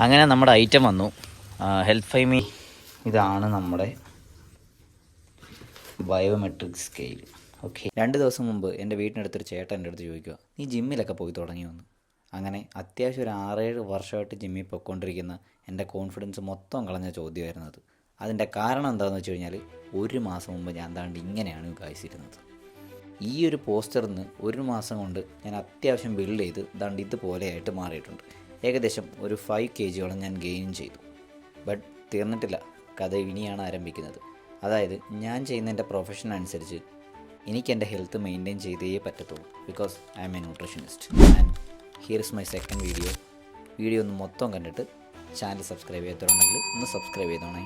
അങ്ങനെ നമ്മുടെ ഐറ്റം വന്നു. ഹെൽത്ത് ഫൈമി ഇതാണ് നമ്മുടെ ബയോമെട്രിക് സ്കെയിൽ. ഓക്കെ, 2 ദിവസം മുമ്പ് എൻ്റെ വീട്ടിനടുത്തൊരു ചേട്ടൻ എൻ്റെ അടുത്ത് ചോദിക്കുക, നീ ജിമ്മിലൊക്കെ പോയി തുടങ്ങി വന്നു. അങ്ങനെ അത്യാവശ്യം ഒരു 6-7 വർഷമായിട്ട് ജിമ്മിൽ പോയിക്കൊണ്ടിരിക്കുന്ന എൻ്റെ കോൺഫിഡൻസ് മൊത്തം കളഞ്ഞ ചോദ്യമായിരുന്നു അത്. അതിൻ്റെ കാരണം എന്താണെന്ന് വെച്ച് കഴിഞ്ഞാൽ, 1 മാസം മുമ്പ് ഞാൻ താണ്ട് ഇങ്ങനെയാണ് കാഴ്ചയിരുന്നത്. ഈ ഒരു പോസ്റ്ററിന്ന് 1 മാസം കൊണ്ട് ഞാൻ അത്യാവശ്യം ബിൽഡ് ചെയ്ത് ദാണ്ട് ഇതുപോലെയായിട്ട് മാറിയിട്ടുണ്ട്. ഏകദേശം ഒരു 5 kg ഞാൻ ഗെയിൻ ചെയ്തു. ബട്ട് തീർന്നിട്ടില്ല, കഥ ഇനിയാണ് ആരംഭിക്കുന്നത്. അതായത് ഞാൻ ചെയ്യുന്ന എൻ്റെ പ്രൊഫഷൻ അനുസരിച്ച് എനിക്ക് എൻ്റെ ഹെൽത്ത് മെയിൻറ്റെയിൻ ചെയ്തേ പറ്റത്തുള്ളൂ. Because I M A nutritionist. And here is my second video ഒന്ന് മൊത്തം കണ്ടിട്ട് ചാനൽ സബ്സ്ക്രൈബ് ചെയ്യാത്തവരുണ്ടെങ്കിൽ ഒന്ന് സബ്സ്ക്രൈബ് ചെയ്തോണേ.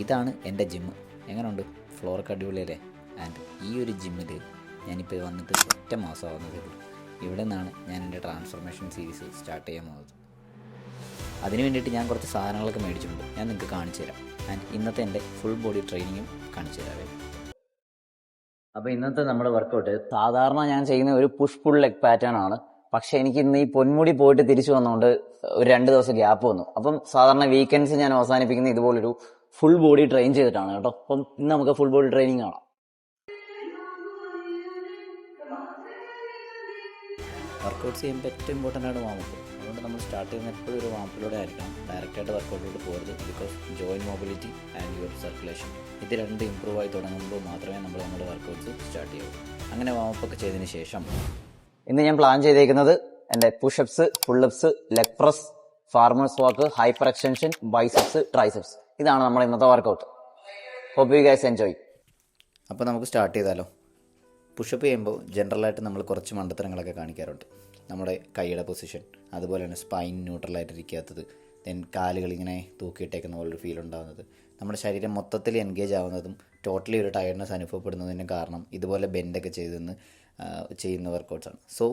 ഇതാണ് എൻ്റെ ജിമ്മ്. എങ്ങനെയുണ്ട്? ഫ്ലോറൊക്കെ അടിപൊളിയല്ലേ? ആൻഡ് ഈ ഒരു ജിമ്മിൽ ഞാനിപ്പോൾ വന്നിട്ട് 1 മാസമാകുന്നതേ ഉള്ളൂ. ഇവിടെ നിന്നാണ് ഞാൻ എൻ്റെ ട്രാൻസ്ഫോർമേഷൻ സീരീസ് സ്റ്റാർട്ട് ചെയ്യാൻ പോകുന്നത്. അതിന് വേണ്ടിയിട്ട് ഞാൻ കുറച്ച് സാധനങ്ങളൊക്കെ മേടിച്ചിട്ടുണ്ട്. ഞാൻ നിങ്ങൾക്ക് കാണിച്ചു തരാം. ആൻഡ് ഇന്നത്തെ എൻ്റെ ഫുൾ ബോഡി ട്രെയിനിങ്ങും കാണിച്ചു തരാവേ. അപ്പോൾ ഇന്നത്തെ നമ്മുടെ വർക്കൗട്ട് സാധാരണ ഞാൻ ചെയ്യുന്ന ഒരു പുഷ് പുൾ ലെഗ് പാറ്റേൺ ആണ്. പക്ഷേ എനിക്ക് ഇന്ന് ഈ പൊന്മുടി പോയിട്ട് തിരിച്ചു വന്നുകൊണ്ട് ഒരു 2 ദിവസം ഗ്യാപ്പ് വന്നു. അപ്പം സാധാരണ വീക്കെൻഡ്സ് ഞാൻ അവസാനിപ്പിക്കുന്ന ഇതുപോലൊരു ഫുൾ ബോഡി ട്രെയിൻ ചെയ്തിട്ടാണ് കേട്ടോ. അപ്പം ഇന്ന് നമുക്ക് ഫുൾ ബോഡി ട്രെയിനിങ് കാണാം. വർക്കൗട്ട്സ് ചെയ്യുമ്പോൾ ഏറ്റവും ഇമ്പോർട്ടൻ്റ് ആണ് വാമപ്പ്. അതുകൊണ്ട് നമ്മൾ സ്റ്റാർട്ട് ചെയ്യുന്ന എപ്പോഴും ഒരു വാമപ്പിലൂടെ ആയിരിക്കണം. ഡയറക്റ്റായിട്ട് വർക്കൗട്ടിലോട്ട് പോകരുത്. Because joint mobility and your circulation ഇത് രണ്ടും ഇമ്പ്രൂവ് ആയി തുടങ്ങുമ്പോൾ മാത്രമേ നമ്മൾ നമ്മുടെ വർക്കൗട്ട്സ് സ്റ്റാർട്ട് ചെയ്യൂ. അങ്ങനെ വാമപ്പൊക്കെ ചെയ്തതിന് ശേഷം ഇന്ന് ഞാൻ പ്ലാൻ ചെയ്തേക്കുന്നത് എൻ്റെ pushups, pullups, leg press, farmer's walk, hyper extension, biceps, triceps. ഇതാണ് നമ്മുടെ ഇന്നത്തെ workout. Hope you guys enjoy. അപ്പോൾ നമുക്ക് സ്റ്റാർട്ട് ചെയ്താലോ? പുഷപ്പ് ചെയ്യുമ്പോൾ ജനറലായിട്ട് നമ്മൾ കുറച്ച് മണ്ടത്തരങ്ങളൊക്കെ കാണിക്കാറുണ്ട്. നമ്മുടെ കൈയുടെ പൊസിഷൻ, അതുപോലെ തന്നെ സ്പൈൻ ന്യൂട്രലായിട്ടിരിക്കാത്തത്, ദെൻ കാലുകളിങ്ങനെ തൂക്കിയിട്ടേക്കുന്ന പോലൊരു ഫീൽ ഉണ്ടാകുന്നത്, നമ്മുടെ ശരീരം മൊത്തത്തിൽ എൻഗേജ് ആവുന്നതും ടോട്ടലി ഒരു ടയർഡ്നെസ് അനുഭവപ്പെടുന്നതിന് കാരണം ഇതുപോലെ ബെൻഡൊക്കെ ചെയ്യുന്ന വർക്കൗട്ട്സാണ്. സോ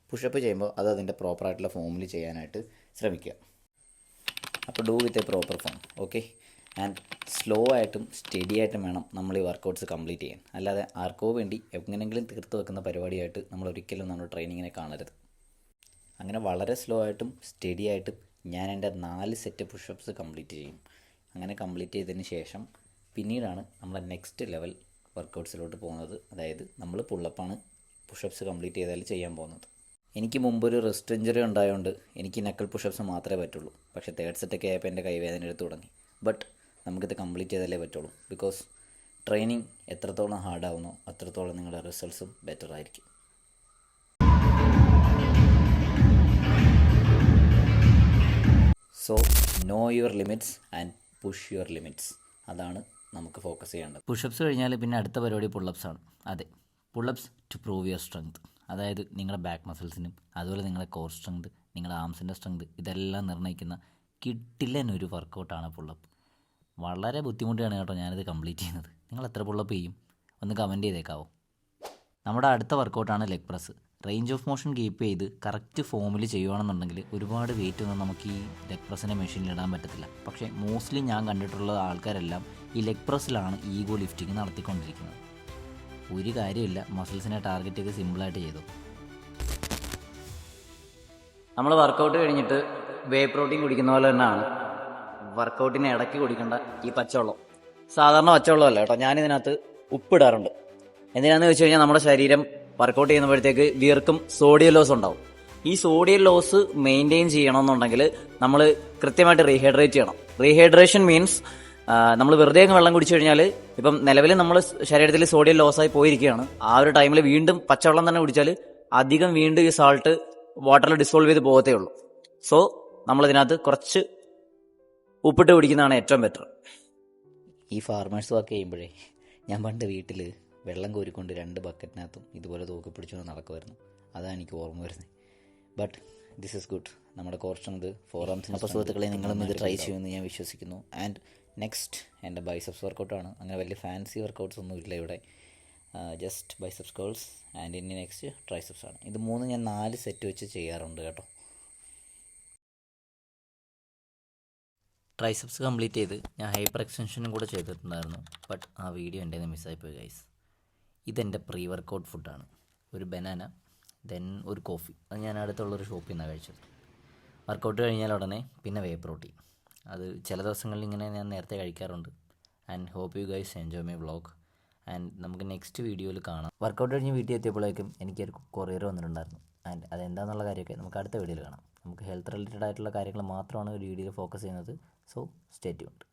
പുഷപ്പ് ചെയ്യുമ്പോൾ അത് അതിൻ്റെ പ്രോപ്പറായിട്ടുള്ള ഫോമിൽ ചെയ്യാനായിട്ട് ശ്രമിക്കുക. അപ്പോൾ do with a proper form. Okay, and slow ആയിട്ടും സ്റ്റഡി ആയിട്ടും വേണം നമ്മൾ ഈ വർക്കൗട്ട്സ് കംപ്ലീറ്റ് ചെയ്യാൻ. അല്ലാതെ ആർക്കോ വേണ്ടി എങ്ങനെയെങ്കിലും തീർത്ത് വെക്കുന്ന പരിപാടിയായിട്ട് നമ്മൾ ഒരിക്കലും നമ്മുടെ ട്രെയിനിങ്ങിനെ കാണരുത്. അങ്ങനെ വളരെ സ്ലോ ആയിട്ടും സ്റ്റഡി ആയിട്ടും ഞാൻ എൻ്റെ 4 സെറ്റ് പുഷപ്സ് കംപ്ലീറ്റ് ചെയ്യും. അങ്ങനെ കംപ്ലീറ്റ് ചെയ്തതിന് ശേഷം പിന്നീടാണ് നമ്മൾ നെക്സ്റ്റ് ലെവൽ വർക്കൗട്ട്സിലോട്ട് പോകുന്നത്. അതായത് നമ്മൾ പുള്ളപ്പാണ് പുഷപ്സ് കംപ്ലീറ്റ് ചെയ്താൽ ചെയ്യാൻ പോകുന്നത്. എനിക്ക് മുമ്പൊരു റിസ്റ്റ് ഇഞ്ചറി ഉണ്ടായതുകൊണ്ട് എനിക്ക് നക്കിൾ പുഷപ്സ് മാത്രമേ പറ്റുള്ളൂ. പക്ഷേ 3rd സെറ്റൊക്കെ ആയപ്പോൾ എൻ്റെ കൈവേദന എടുത്ത് തുടങ്ങി. ബട്ട് നമുക്കിത് കംപ്ലീറ്റ് ചെയ്താലേ പറ്റുള്ളൂ. ബിക്കോസ് ട്രെയിനിങ് എത്രത്തോളം ഹാർഡാവുന്നോ അത്രത്തോളം നിങ്ങളുടെ റിസൾട്ട്സും ബെറ്റർ ആയിരിക്കും. So no your limits and push your limits. അതാണ് നമുക്ക് ഫോക്കസ് ചെയ്യേണ്ടത്. പുഷപ്സ് കഴിഞ്ഞാൽ പിന്നെ അടുത്ത പരിപാടി പുള്ളപ്സ് ആണ്. അതെ, pullups to prove your strength. അതായത് നിങ്ങളുടെ ബാക്ക് മസിൽസിനും അതുപോലെ നിങ്ങളുടെ കോർ സ്ട്രെങ്ത്, നിങ്ങളുടെ ആംസിൻ്റെ സ്ട്രെങ്ത് ഇതെല്ലാം നിർണ്ണയിക്കുന്ന കിട്ടില്ലനൊരു വർക്കൗട്ടാണ് പുള്ളപ്പ്. വളരെ ബുദ്ധിമുട്ടിയാണ് കേട്ടോ ഞാനിത് കംപ്ലീറ്റ് ചെയ്യുന്നത്. നിങ്ങൾ എത്ര പുള്ളപ്പ് ചെയ്യും? ഒന്ന് കമൻറ്റ് ചെയ്തേക്കാവോ. നമ്മുടെ അടുത്ത വർക്കൗട്ടാണ് leg press. Range of motion keep ചെയ്ത് കറക്റ്റ് ഫോമിൽ ചെയ്യുകയാണെന്നുണ്ടെങ്കിൽ ഒരുപാട് വെയിറ്റ് ഒന്നും നമുക്ക് ഈ ലെഗ് പ്രസ്സിൻ്റെ മെഷീനിൽ ഇടാൻ പറ്റത്തില്ല. പക്ഷേ മോസ്റ്റ്ലി ഞാൻ കണ്ടിട്ടുള്ള ആൾക്കാരെല്ലാം ഈ ലെഗ് പ്രസ്സിലാണ് ഈഗോ ലിഫ്റ്റിംഗ് നടത്തിക്കൊണ്ടിരിക്കുന്നത്. ഒരു കാര്യമില്ല, മസിൽസിനെ ടാർഗറ്റ് ചെയ്ത് സിമ്പിളായിട്ട് ചെയ്തു. നമ്മൾ വർക്കൗട്ട് കഴിഞ്ഞിട്ട് വേ പ്രോട്ടീൻ കുടിക്കുന്ന പോലെ തന്നെയാണ് വർക്കൗട്ടിന് ഇടയ്ക്ക് കുടിക്കേണ്ട ഈ പച്ചവെള്ളം. സാധാരണ പച്ചവെള്ളമല്ല കേട്ടോ, ഞാനിതിനകത്ത് ഉപ്പിടാറുണ്ട്. എന്തിനാന്ന് വെച്ച് കഴിഞ്ഞാൽ നമ്മുടെ ശരീരം വർക്കൗട്ട് ചെയ്യുമ്പോഴത്തേക്ക് വിയർക്കും, സോഡിയം ലോസ് ഉണ്ടാവും. ഈ സോഡിയം ലോസ് മെയിൻറ്റെയിൻ ചെയ്യണമെന്നുണ്ടെങ്കിൽ നമ്മൾ കൃത്യമായിട്ട് റീഹൈഡ്രേറ്റ് ചെയ്യണം. റീഹൈഡ്രേഷൻ മീൻസ് നമ്മൾ വെറുതെ വെള്ളം കുടിച്ചു കഴിഞ്ഞാൽ ഇപ്പം നിലവിൽ നമ്മൾ ശരീരത്തിൽ സോഡിയം ലോസായി പോയിരിക്കുകയാണ്. ആ ഒരു ടൈമിൽ വീണ്ടും പച്ചവെള്ളം തന്നെ കുടിച്ചാൽ അധികം വീണ്ടും ഈ സാൾട്ട് വാട്ടറിൽ ഡിസോൾവ് ചെയ്ത് പോകത്തേ ഉള്ളൂ. സോ നമ്മളിതിനകത്ത് കുറച്ച് ഉപ്പിട്ട് കുടിക്കുന്നതാണ് ഏറ്റവും ബെറ്റർ. ഈ ഫാർമേഴ്സ് വർക്ക് ചെയ്യുമ്പോഴേ ഞാൻ പണ്ട് വീട്ടിൽ വെള്ളം കോരിക്കൊണ്ട് 2 ബക്കറ്റിനകത്തും ഇതുപോലെ തൂക്കി പിടിച്ചുകൊണ്ട് നടക്കുമായിരുന്നു. അതാണ് എനിക്ക് ഓർമ്മ വരുന്നത്. But this is good. നമ്മുടെ കോർസ്റ്റത് ഫോറാംസിന്. അപ്പോൾ സുഹൃത്തുക്കളെ, നിങ്ങളും ഇത് ട്രൈ ചെയ്യുമെന്ന് ഞാൻ വിശ്വസിക്കുന്നു. ആൻഡ് നെക്സ്റ്റ് എൻ്റെ ബൈസെപ്സ് വർക്കൗട്ടാണ്. അങ്ങനെ വലിയ ഫാൻസി വർക്കൗട്ട്സ് ഒന്നും ഇല്ല ഇവിടെ. ജസ്റ്റ് ബൈസെപ്സ് കേൾസ് ആൻഡ് ഇനി നെക്സ്റ്റ് ട്രൈസെപ്സ് ആണ്. ഇത് 3 ഞാൻ 4 സെറ്റ് വെച്ച് ചെയ്യാറുണ്ട് കേട്ടോ. ട്രൈസെപ്സ് കംപ്ലീറ്റ് ചെയ്ത് ഞാൻ ഹൈപ്പർ എക്സ്റ്റൻഷനും കൂടെ ചെയ്തിട്ടുണ്ടായിരുന്നു. ബട്ട് ആ വീഡിയോ എൻ്റെ മിസ്സായിപ്പോയി ഗൈസ്. ഇതെൻ്റെ പ്രീ വർക്കൗട്ട് ഫുഡാണ്. ഒരു ബനാന, ദെൻ ഒരു കോഫി. അത് ഞാൻ അടുത്തുള്ളൊരു ഷോപ്പിൽ നിന്നാണ് കഴിച്ചത്. വർക്കൗട്ട് കഴിഞ്ഞാൽ ഉടനെ പിന്നെ വേ പ്രോട്ടീൻ. അത് ചില ദിവസങ്ങളിൽ ഇങ്ങനെ ഞാൻ നേരത്തെ കഴിക്കാറുണ്ട്. And hope you guys enjoy my vlog. And നമുക്ക് നെക്സ്റ്റ് വീഡിയോയിൽ കാണാം. വർക്കൗട്ട് കഴിഞ്ഞ് വീട്ടിൽ എത്തിയപ്പോഴേക്കും എനിക്കൊരു കൊറിയർ വന്നിട്ടുണ്ടായിരുന്നു. ആൻഡ് അതെന്താണെന്നുള്ള കാര്യമൊക്കെ നമുക്ക് അടുത്ത വീഡിയോയിൽ കാണാം. നമുക്ക് ഹെൽത്ത് റിലേറ്റഡ് ആയിട്ടുള്ള കാര്യങ്ങൾ മാത്രമാണ് ഒരു വീഡിയോയിൽ ഫോക്കസ് ചെയ്യുന്നത്. So stay tuned.